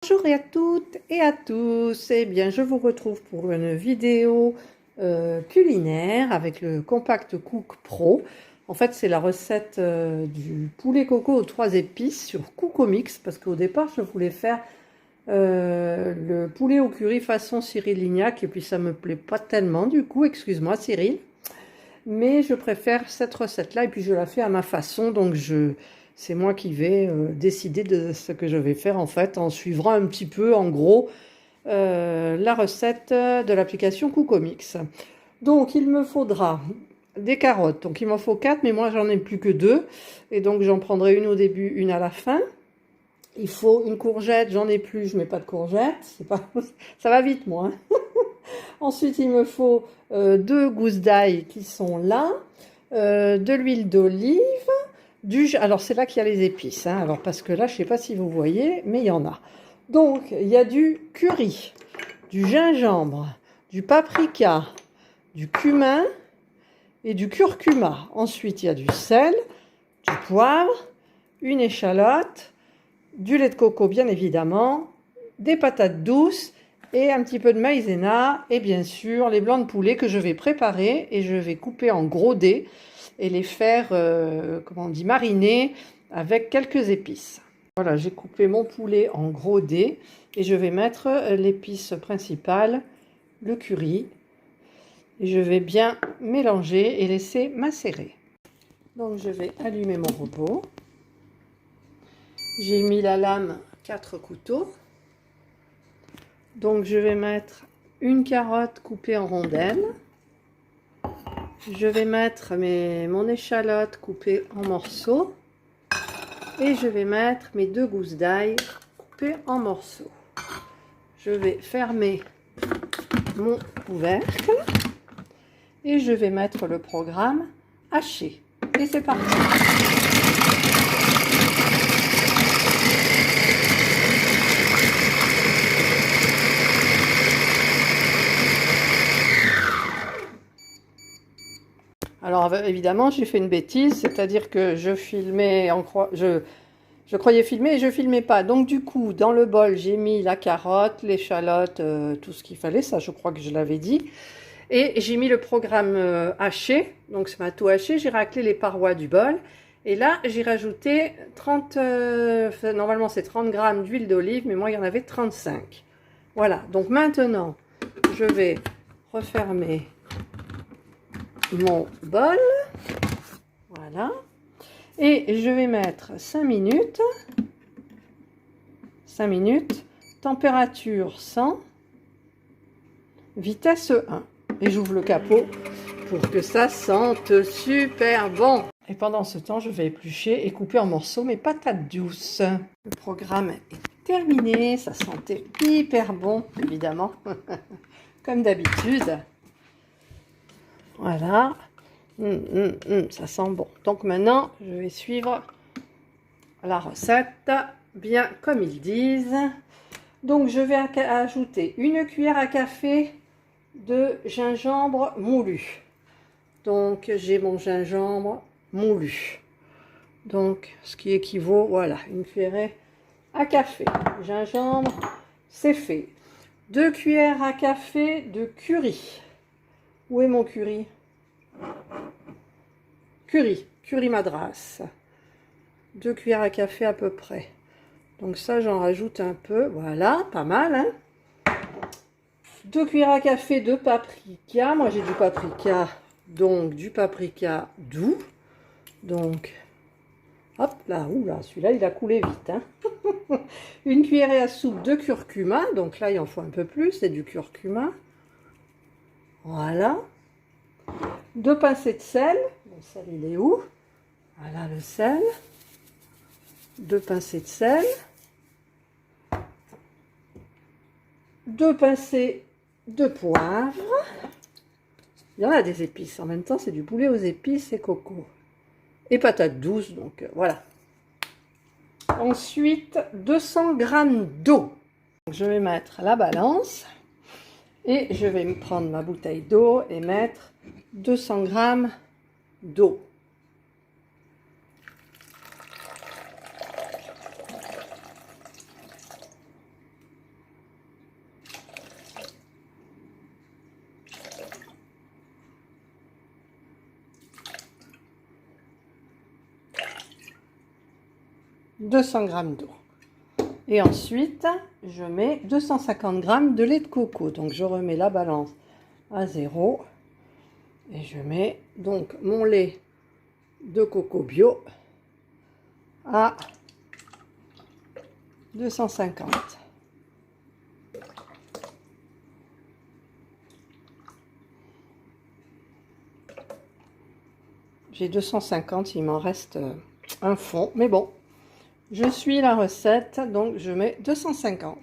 Bonjour à toutes et à tous, eh bien je vous retrouve pour une vidéo culinaire avec le Compact Cook Pro. En fait c'est la recette du poulet coco aux 3 épices sur Cookomix parce qu'au départ je voulais faire le poulet au curry façon Cyril Lignac et puis ça me plaît pas tellement du coup, excuse-moi Cyril. Mais je préfère cette recette-là et puis je la fais à ma façon, donc c'est moi qui vais décider de ce que je vais faire en fait, en suivant un petit peu en gros la recette de l'application Cookomix. Donc il me faudra des carottes, donc il m'en faut 4, mais moi j'en ai plus que 2, et donc j'en prendrai une au début, une à la fin. Il faut une courgette, j'en ai plus, je mets pas de courgette, c'est pas... ça va vite moi. Ensuite, il me faut 2 gousses d'ail qui sont là, de l'huile d'olive, alors c'est là qu'il y a les épices, hein. Alors parce que là, je ne sais pas si vous voyez, mais il y en a. Donc, il y a du curry, du gingembre, du paprika, du cumin et du curcuma. Ensuite, il y a du sel, du poivre, une échalote, du lait de coco bien évidemment, des patates douces et un petit peu de maïzena et bien sûr les blancs de poulet que je vais préparer et je vais couper en gros dés et les faire, comment on dit, mariner avec quelques épices. Voilà, j'ai coupé mon poulet en gros dés et je vais mettre l'épice principale, le curry, et je vais bien mélanger et laisser macérer. Donc je vais allumer mon robot. J'ai mis la lame 4 couteaux. Donc je vais mettre une carotte coupée en rondelles. Je vais mettre mon échalote coupée en morceaux. Et je vais mettre mes 2 gousses d'ail coupées en morceaux. Je vais fermer mon couvercle. Et je vais mettre le programme haché. Et c'est parti. Alors évidemment j'ai fait une bêtise, c'est-à-dire que je filmais, je croyais filmer et je filmais pas. Donc du coup dans le bol j'ai mis la carotte, l'échalote, tout ce qu'il fallait, ça je crois que je l'avais dit. Et j'ai mis le programme haché, donc ça m'a tout haché, j'ai raclé les parois du bol. Et là j'ai rajouté 30, normalement c'est 30 grammes d'huile d'olive, mais moi il y en avait 35. Voilà, donc maintenant je vais refermer mon bol, voilà, et je vais mettre 5 minutes, température 100, vitesse 1, et j'ouvre le capot pour que ça sente super bon. Et pendant ce temps, je vais éplucher et couper en morceaux mes patates douces. Le programme est terminé, ça sentait hyper bon, évidemment, comme d'habitude. Voilà, ça sent bon. Donc maintenant, je vais suivre la recette, bien comme ils disent. Donc je vais ajouter une cuillère à café de gingembre moulu. Donc j'ai mon gingembre moulu. Donc ce qui équivaut, voilà, une cuillère à café. Gingembre, c'est fait. 2 cuillères à café de curry. Où est mon curry? Curry madras. 2 cuillères à café à peu près. Donc ça, j'en rajoute un peu. Voilà, pas mal, hein? 2 cuillères à café de paprika. Moi, j'ai du paprika, donc du paprika doux. Donc, hop là, oula, celui-là, il a coulé vite, hein? Une cuillère à soupe de curcuma. Donc là, il en faut un peu plus, c'est du curcuma. Voilà. 2 pincées de sel. Le sel, il est où? Voilà le sel. 2 pincées de sel. 2 pincées de poivre. Il y en a des épices. En même temps, c'est du poulet aux épices et coco. Et patates douces, donc voilà. Ensuite, 200 g d'eau. Je vais mettre la balance. Et je vais me prendre ma bouteille d'eau et mettre 200 g d'eau. 200 g d'eau. Et ensuite, je mets 250 g de lait de coco. Donc, je remets la balance à 0. Et je mets donc mon lait de coco bio à 250. J'ai 250, il m'en reste un fond. Mais bon, je suis la recette, donc je mets 250.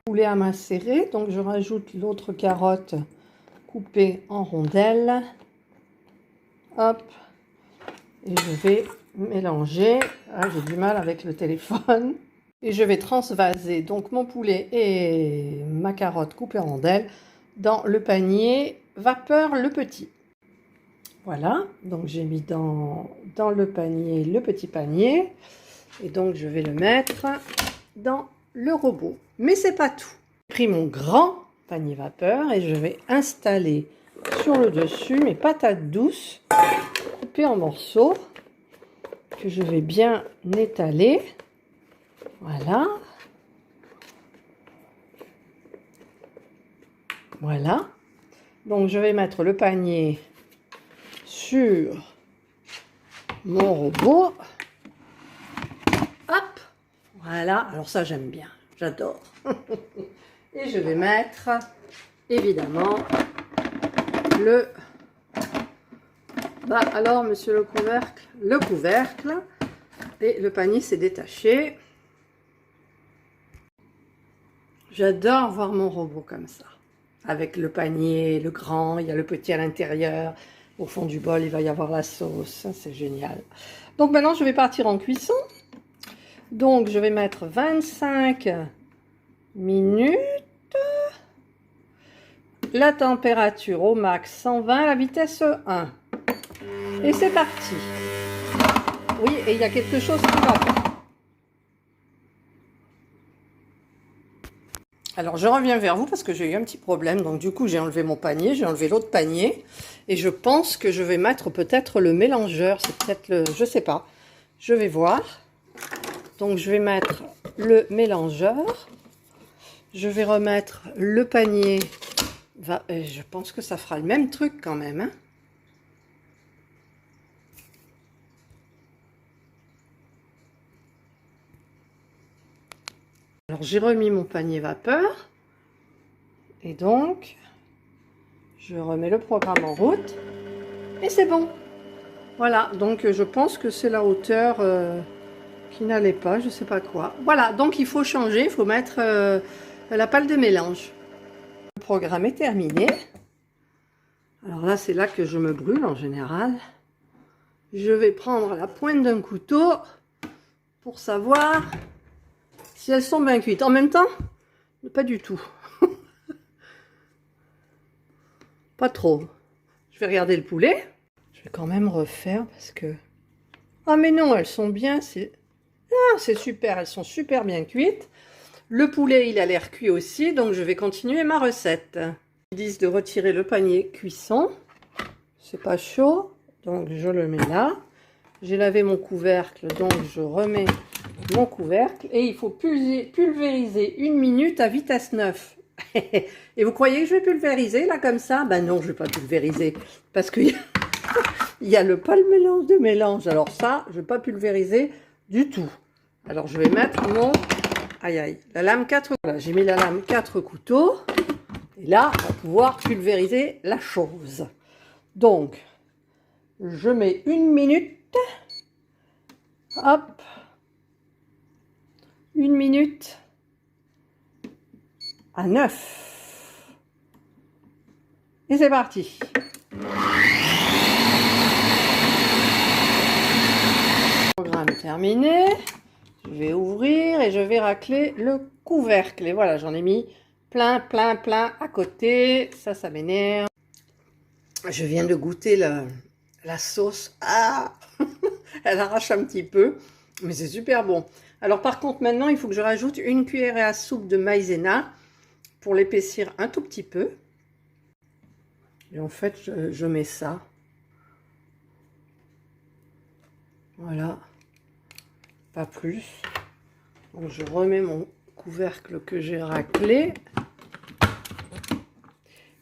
Poulet à macérer, donc je rajoute l'autre carotte coupée en rondelles. Hop, et je vais mélanger. Ah, j'ai du mal avec le téléphone. Et je vais transvaser donc mon poulet et ma carotte coupée en rondelles dans le panier vapeur le petit. Voilà, donc j'ai mis dans le panier, le petit panier. Et donc je vais le mettre dans le robot. Mais c'est pas tout. J'ai pris mon grand panier vapeur et je vais installer sur le dessus mes patates douces coupées en morceaux que je vais bien étaler. Voilà. Voilà. Donc je vais mettre le panier sur mon robot. Hop. Voilà. Alors ça j'aime bien. J'adore. Et je vais mettre évidemment le... Bah alors monsieur le couvercle. Et le panier s'est détaché. J'adore voir mon robot comme ça. Avec le panier, le grand, il y a le petit à l'intérieur. Au fond du bol, il va y avoir la sauce. C'est génial. Donc maintenant, je vais partir en cuisson. Donc, je vais mettre 25 minutes. La température au max 120, la vitesse 1. Et c'est parti. Oui, et il y a quelque chose qui va pas. Alors, je reviens vers vous parce que j'ai eu un petit problème. Donc, du coup, j'ai enlevé mon panier, j'ai enlevé l'autre panier. Et je pense que je vais mettre peut-être le mélangeur. C'est peut-être le... Je sais pas. Je vais voir. Donc, je vais mettre le mélangeur. Je vais remettre le panier. Et je pense que ça fera le même truc quand même. Hein. Alors, j'ai remis mon panier vapeur. Et donc, je remets le programme en route. Et c'est bon. Voilà, donc je pense que c'est la hauteur qui n'allait pas, je sais pas quoi. Voilà, donc il faut changer, il faut mettre la pâle de mélange. Le programme est terminé. Alors là, c'est là que je me brûle en général. Je vais prendre la pointe d'un couteau pour savoir si elles sont bien cuites. En même temps, pas du tout. Pas trop. Je vais regarder le poulet. Je vais quand même refaire parce que... Ah mais non, elles sont bien, c'est super, elles sont super bien cuites. Le poulet, il a l'air cuit aussi, donc je vais continuer ma recette. Ils disent de retirer le panier cuisson. C'est pas chaud, donc je le mets là. J'ai lavé mon couvercle, donc je remets mon couvercle. Et il faut pulvériser 1 minute à vitesse 9. Et vous croyez que je vais pulvériser là comme ça? Ben non, je vais pas pulvériser. Parce qu'il y a pas le mélange de mélange. Alors ça, je vais pas pulvériser du tout. Alors je vais mettre mon... Aïe aïe, la lame 4. Voilà, j'ai mis la lame 4 couteaux. Et là, on va pouvoir pulvériser la chose. Donc, je mets 1 minute. Hop. 1 minute à 9. Et c'est parti. Programme terminé. Je vais ouvrir et je vais racler le couvercle. Et voilà, j'en ai mis plein à côté. Ça m'énerve. Je viens de goûter la sauce. Ah, elle arrache un petit peu, mais c'est super bon. Alors par contre, maintenant, il faut que je rajoute 1 cuillère à soupe de maïzena pour l'épaissir un tout petit peu. Et en fait, je mets ça. Voilà, pas plus. Donc je remets mon couvercle que j'ai raclé.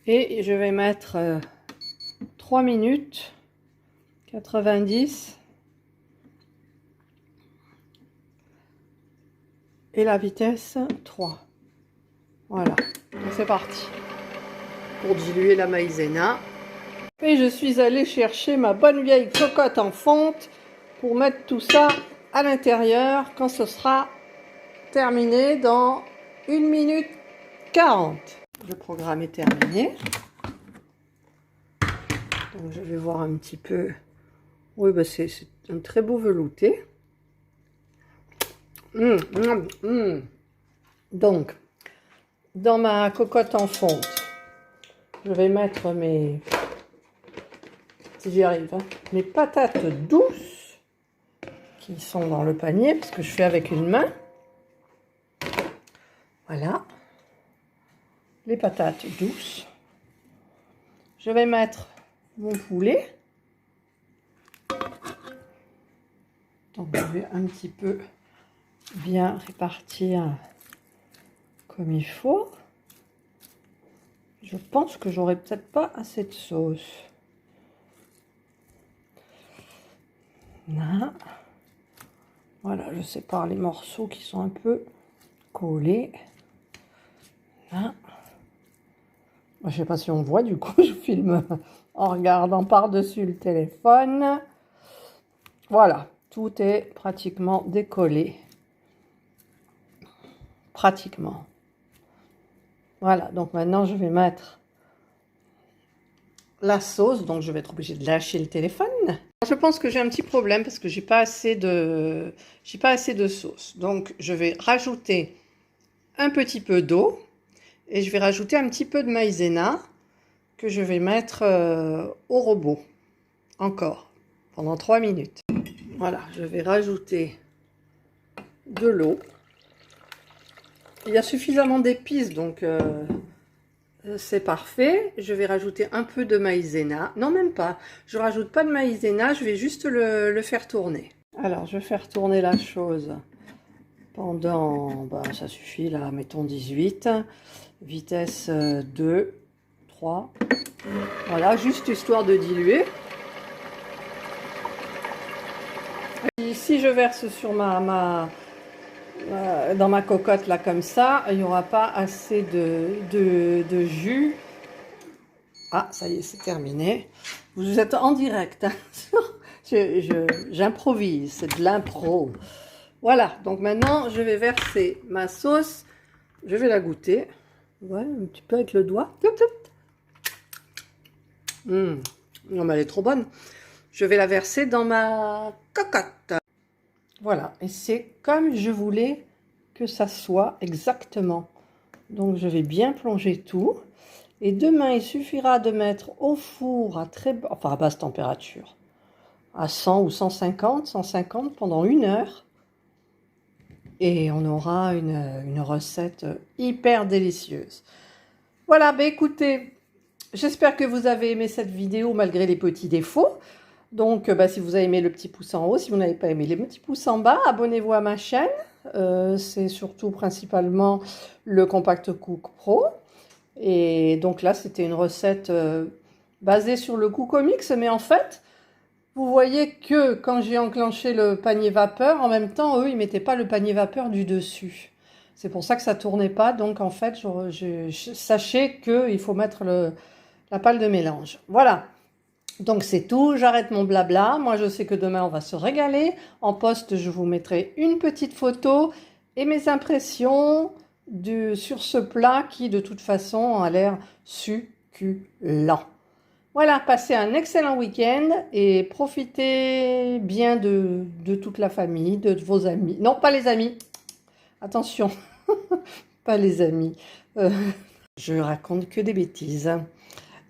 Et je vais mettre 3 minutes 90. Et la vitesse 3. Voilà, c'est parti pour diluer la maïzena. Et je suis allée chercher ma bonne vieille cocotte en fonte pour mettre tout ça à l'intérieur quand ce sera terminé dans 1 minute 40. Le programme est terminé. Donc je vais voir un petit peu. Oui, bah c'est un très beau velouté. Donc, dans ma cocotte en fonte, je vais mettre mes, si j'y arrive, hein, mes patates douces qui sont dans le panier, parce que je fais avec une main. Voilà, les patates douces. Je vais mettre mon poulet. Donc, je vais un petit peu bien répartir comme il faut. Je pense que j'aurai peut-être pas assez de sauce. Là. Voilà, je sépare les morceaux qui sont un peu collés. Là. Je sais pas si on voit, du coup, je filme en regardant par-dessus le téléphone. Voilà, tout est pratiquement décollé. Pratiquement. Voilà, donc maintenant je vais mettre la sauce, donc je vais être obligée de lâcher le téléphone. Je pense que j'ai un petit problème parce que j'ai pas assez de sauce. Donc je vais rajouter un petit peu d'eau et je vais rajouter un petit peu de maïzena que je vais mettre au robot encore pendant 3 minutes. Voilà, je vais rajouter de l'eau. Il y a suffisamment d'épices, donc c'est parfait. Je vais rajouter un peu de maïzena. Non, même pas. Je rajoute pas de maïzena, je vais juste le faire tourner. Alors, je vais faire tourner la chose pendant, ça suffit là, mettons 18. Vitesse 2, 3. Voilà, juste histoire de diluer. Et si je verse sur dans ma cocotte là comme ça, il n'y aura pas assez de jus. Ah, ça y est, c'est terminé. Vous êtes en direct, hein. J'improvise, c'est de l'impro. Voilà, donc maintenant je vais verser ma sauce. Je vais la goûter. Ouais, un petit peu avec le doigt. Non, mais elle est trop bonne. Je vais la verser dans ma cocotte. Voilà, et c'est comme je voulais que ça soit exactement. Donc je vais bien plonger tout. Et demain, il suffira de mettre au four à basse température, à 100 ou 150 pendant 1 heure. Et on aura une recette hyper délicieuse. Voilà, écoutez, j'espère que vous avez aimé cette vidéo malgré les petits défauts. Donc, si vous avez aimé, le petit pouce en haut. Si vous n'avez pas aimé, les petits pouces en bas. Abonnez-vous à ma chaîne. C'est surtout principalement le Compact Cook Pro. Et donc là, c'était une recette basée sur le Cookomix. Mais en fait, vous voyez que quand j'ai enclenché le panier vapeur, en même temps, eux, ils ne mettaient pas le panier vapeur du dessus. C'est pour ça que ça ne tournait pas. Donc, en fait, sachez qu'il faut mettre la pâle de mélange. Voilà. Donc c'est tout, j'arrête mon blabla. Moi je sais que demain on va se régaler. En post je vous mettrai une petite photo et mes impressions sur ce plat qui de toute façon a l'air succulent. Voilà, passez un excellent week-end et profitez bien de toute la famille, de vos amis. Non, pas les amis. Attention, pas les amis. Je raconte que des bêtises.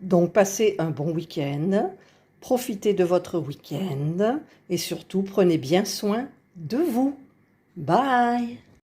Donc, passez un bon week-end, profitez de votre week-end et surtout, prenez bien soin de vous. Bye!